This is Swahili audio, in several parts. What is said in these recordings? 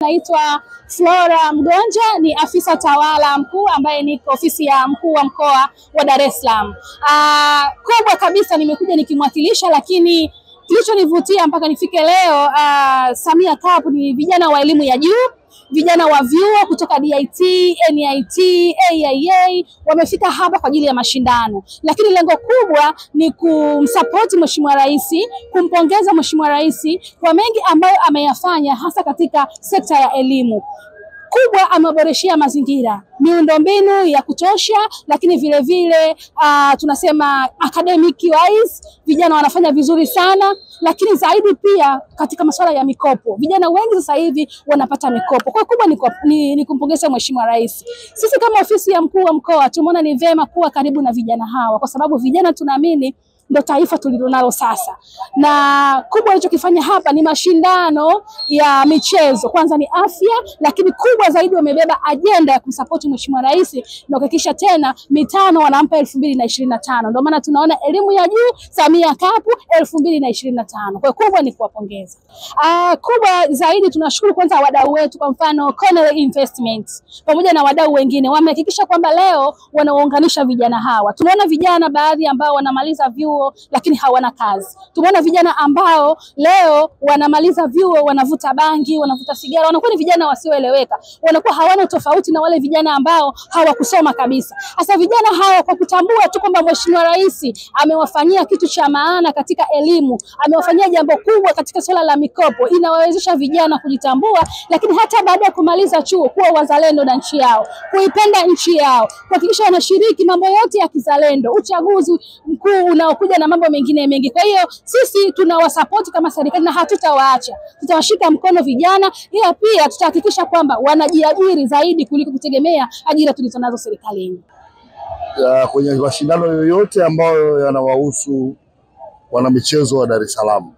Naitwa Flora Mgonja, ni afisa tawala mkuu ambaye niko ofisi ya mkuu wa mkoa wa Dar es Salaam. Kubwa kabisa nimekuja nikimwakilisha, lakini kilichonivutia mpaka nifike leo Samia Cup ni vijana wa elimu ya juu, vijana wa vyuo kutoka DIT, NIT, AIA wamefika hapa kwa ajili ya mashindano. Lakini lengo kubwa ni kumsupport Mheshimiwa Rais, kumpongeza Mheshimiwa Rais kwa mengi ambayo ameyafanya hasa katika sekta ya elimu. Kubwa ameboreshia mazingira, miundombinu ya kutosha, lakini vile vile tunasema academic wise vijana wanafanya vizuri sana, lakini zaidi pia katika masuala ya mikopo. Vijana wengi sasa hivi wanapata mikopo. Kwa kubwa ni kumpongeza Mheshimiwa Rais. Sisi kama ofisi ya mkuu wa mkoa tumeona ni vema kuwa karibu na vijana hawa, kwa sababu vijana tunaamini ndio taifa tulilonalo sasa. Na kubwa alichokifanya hapa ni mashindano ya michezo. Kwanza ni afya, lakini kubwa zaidi wamebeba ajenda ya kumsupport Mheshimiwa Rais na kuhakikisha tena mitano wanampa 2025. Ndio maana tunaona elimu ya juu Samia Cup 2025. Kwa kubwa ni kuwapongeza. Kubwa zaidi tunashukuru kwanza wadau wetu, kwa mfano Cornell Investments pamoja na wadau wengine wamehakikisha kwamba leo wanaunganisha vijana hawa. Tunaona vijana baadhi ambao wanamaliza vyuo lakini hawana kazi. Tumeona vijana ambao leo wanamaliza vyuo wanavuta bangi, wanavuta sigara, wanakuwa ni vijana wasioeleweka. Wanakuwa hawana tofauti na wale vijana ambao hawakusoma kabisa. Sasa vijana hawa kwa kutambua tu kwamba Mheshimiwa Rais amewafanyia kitu cha maana katika elimu, amewafanyia jambo kubwa katika swala la mikopo, inawawezesha vijana kujitambua, lakini hata baada ya kumaliza chuo kuwa wazalendo na nchi yao, kuipenda nchi yao, kuhakikisha wanashiriki mambo yote ya kizalendo, uchaguzi mkuu unaokuja na mambo mengine mengi. Kwa hiyo sisi tunawasupport kama serikali na hatutawaacha. Tutawashika mkono vijana, ila pia tutahakikisha kwamba wanajiajiri zaidi kuliko kutegemea ajira tulizonazo serikalini. Kwenye mashindano yoyote ambayo yanawahusu wanamichezo wa Dar es Salaam,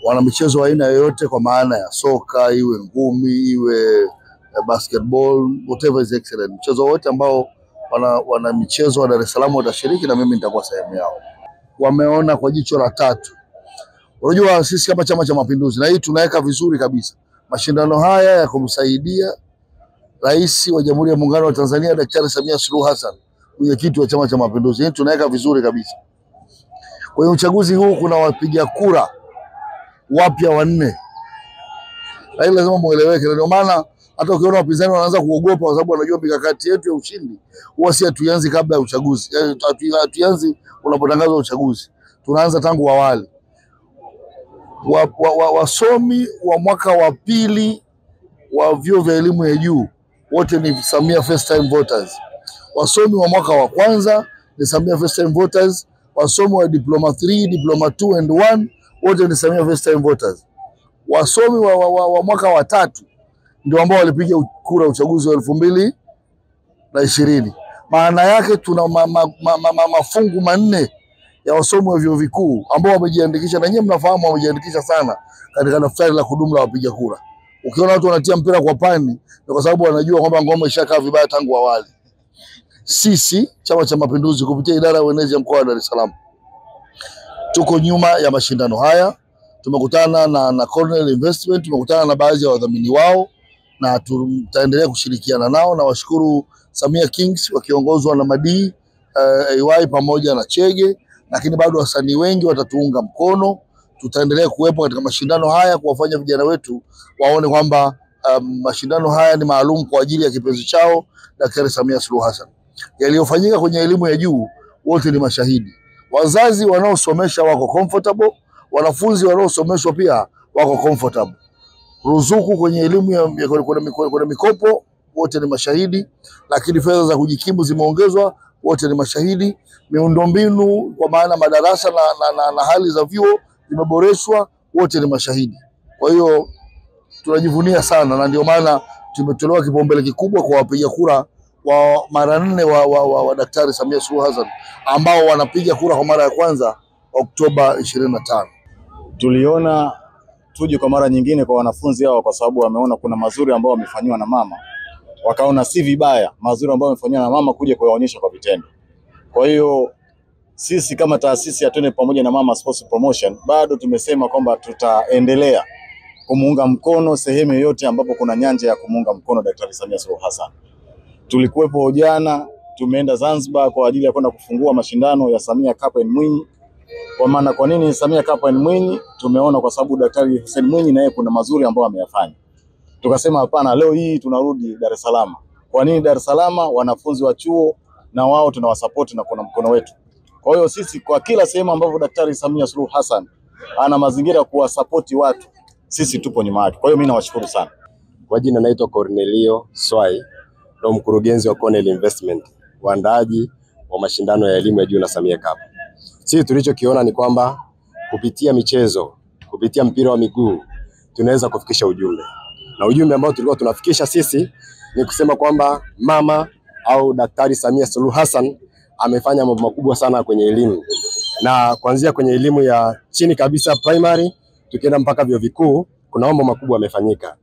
wanamichezo aina yoyote, kwa maana ya soka, iwe ngumi, iwe basketball, whatever is excellent, mchezo wote ambao wanamichezo wa Dar es Salaam watashiriki, na mimi nitakuwa sehemu yao. Wameona kwa jicho la tatu. Unajua sisi kama Chama cha Mapinduzi, na hii tunaweka vizuri kabisa, mashindano haya ya kumsaidia Rais wa Jamhuri ya Muungano wa Tanzania Daktari Samia Suluhu Hassan, mwenyekiti wa Chama cha Mapinduzi, hii tunaweka vizuri kabisa. Kwa hiyo uchaguzi huu kuna wapiga kura wapya 4. Na hili lazima mueleweke. Ndio maana hata ukiona wapinzani wanaanza kuogopa, kwa sababu wanajua mikakati yetu ya ushindi huwa si hatuanzi kabla ya uchaguzi. Hatuanzi unapotangazwa uchaguzi. Tunaanza tangu awali. Wasomi wa mwaka wa pili wa vyuo vya elimu ya juu wote ni Samia first time voters. Wasomi wa mwaka wa kwanza ni Samia first time voters. Wasomi wa diploma 3, diploma 2 and 1 wote ni Samia first time voters. Wasomi wa mwaka wa 3 ndio ambao walipiga kura uchaguzi wa 2020. Maana yake tuna mafungu 4 ya wasomi wa vyuo vikuu ambao wamejiandikisha, na nyinyi mnafahamu wamejiandikisha sana katika daftari la kudumu la wapiga kura. Ukiona watu wanatia mpira kwa pani, ni kwa sababu wanajua kwamba ngoma ishakaa vibaya tangu awali. Sisi Chama cha Mapinduzi kupitia idara ya uenezi ya mkoa wa Dar es Salaam tuko nyuma ya mashindano haya. Tumekutana na Cornell Investment, tumekutana na baadhi ya wadhamini wao, na tutaendelea kushirikiana nao, na washukuru Samia Kings wakiongozwa na Madii AY pamoja na Chege, lakini bado wasanii wengi watatuunga mkono. Tutaendelea kuwepo katika mashindano haya kuwafanya vijana wetu waone kwamba mashindano haya ni maalum kwa ajili ya kipenzi chao Daktari Samia Suluhu Hassan. Yaliyofanyika kwenye elimu ya juu wote ni mashahidi. Wazazi wanaosomesha wako comfortable, wanafunzi wanaosomeshwa pia wako comfortable. Ruzuku kwenye elimu ya mikopo wote ni mashahidi, lakini fedha za kujikimu zimeongezwa wote ni mashahidi. Miundombinu kwa maana madarasa na hali za vyuo zimeboreshwa wote ni mashahidi. Kwa hiyo tunajivunia sana, na ndio maana tumetolewa kipaumbele kikubwa kwa wapiga kura wa mara 4 wa Daktari Samia Suluhu Hassan ambao wanapiga kura kwa mara ya kwanza Oktoba 25. Tuliona tuje kwa mara nyingine kwa wanafunzi hao, kwa sababu wameona kuna mazuri ambao wamefanywa na mama, wakaona si vibaya mazuri ambao wamefanywa na mama kuja kuyaonyesha kwa vitendo. Kwa hiyo sisi kama taasisi ya Twende Pamoja na Mama Sports Promotion bado tumesema kwamba tutaendelea kumuunga mkono sehemu yoyote ambapo kuna nyanja ya kumuunga mkono Daktari Samia Suluhu Hassan. Tulikuwepo jana, tumeenda Zanzibar kwa ajili ya kwenda kufungua mashindano ya Samia Cup and Mwinyi. Kwa maana kwa nini Samia Cup and Mwinyi? Tumeona kwa sababu Daktari Hussein Mwinyi naye kuna mazuri ambayo ameyafanya. Tukasema hapana, leo hii tunarudi Dar es Salaam. Kwa nini Dar es Salaam? Wanafunzi wa chuo na wao tunawasupport na kuna mkono wetu. Kwa hiyo sisi kwa kila sehemu ambapo Daktari Samia Suluhu Hassan ana mazingira kuwasupport watu, sisi tupo nyuma yake. Kwa hiyo mimi nawashukuru sana. Kwa jina naitwa Cornelio Swai, ndo mkurugenzi wa Cornell Investment, waandaaji wa mashindano ya elimu ya juu na Samia Cup. Sisi tulichokiona ni kwamba kupitia michezo, kupitia mpira wa miguu tunaweza kufikisha ujumbe. Na ujumbe ambao tulikuwa tunafikisha sisi ni kusema kwamba mama au Daktari Samia Suluhu Hassan amefanya mambo makubwa sana kwenye elimu. Na kuanzia kwenye elimu ya chini kabisa primary tukienda mpaka vyuo vikuu kuna mambo makubwa yamefanyika.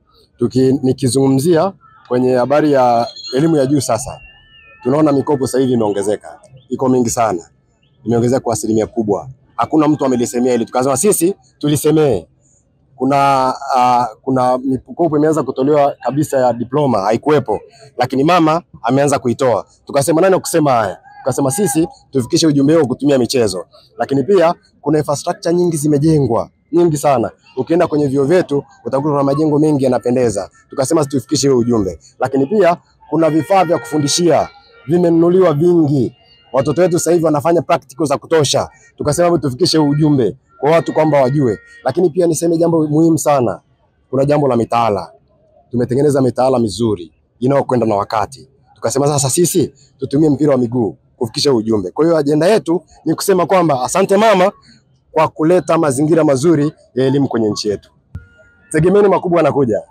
Nikizungumzia kwenye habari ya elimu ya juu sasa, tunaona mikopo sasa hivi imeongezeka. Iko mingi sana. Imeongezeka kwa asilimia kubwa. Hakuna mtu amelisemea ili tukasema sisi tulisemee. Kuna mikopo imeanza kutolewa kabisa ya diploma, haikuwepo. Lakini mama ameanza kuitoa. Tukasema nani kusema haya? Tukasema sisi tufikishe ujumbe huo kutumia michezo. Lakini pia kuna infrastructure nyingi zimejengwa, nyingi sana. Ukienda kwenye vyuo vyetu utakuta kuna majengo mengi yanapendeza. Tukasema tufikishe huo ujumbe. Lakini pia kuna vifaa vya kufundishia vimenunuliwa vingi. Watoto wetu sasa hivi wanafanya practical za kutosha. Tukasema tufikishe ujumbe kwa watu kwamba wajue. Lakini pia niseme jambo muhimu sana. Kuna jambo la mitaala. Tumetengeneza mitaala mizuri inayokwenda na wakati. Tukasema sasa sisi tutumie mpira wa miguu kufikisha ujumbe. Kwa hiyo ajenda yetu ni kusema kwamba asante mama kwa kuleta mazingira mazuri ya elimu kwenye nchi yetu. Tegemeni makubwa yanakuja.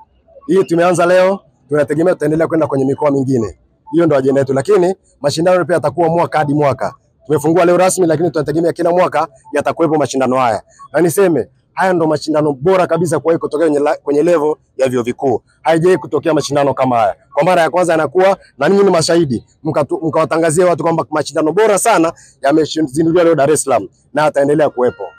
Hii tumeanza leo, tunategemea tutaendelea kwenda kwenye mikoa mingine. Hiyo ndio ajenda yetu, lakini mashindano pia yatakuwa mwaka hadi mwaka. Tumefungua leo rasmi, lakini tunategemea kila mwaka yatakuwepo mashindano haya. Na niseme haya ndio mashindano bora kabisa kwa kutokea kwenye level ya vyuo vikuu. Haijawahi kutokea mashindano kama haya. Kwa mara ya kwanza yanakuwa na ninyi ni mashahidi. Mkawatangazia watu kwamba mashindano bora sana yamezinduliwa leo Dar es Salaam na yataendelea kuwepo.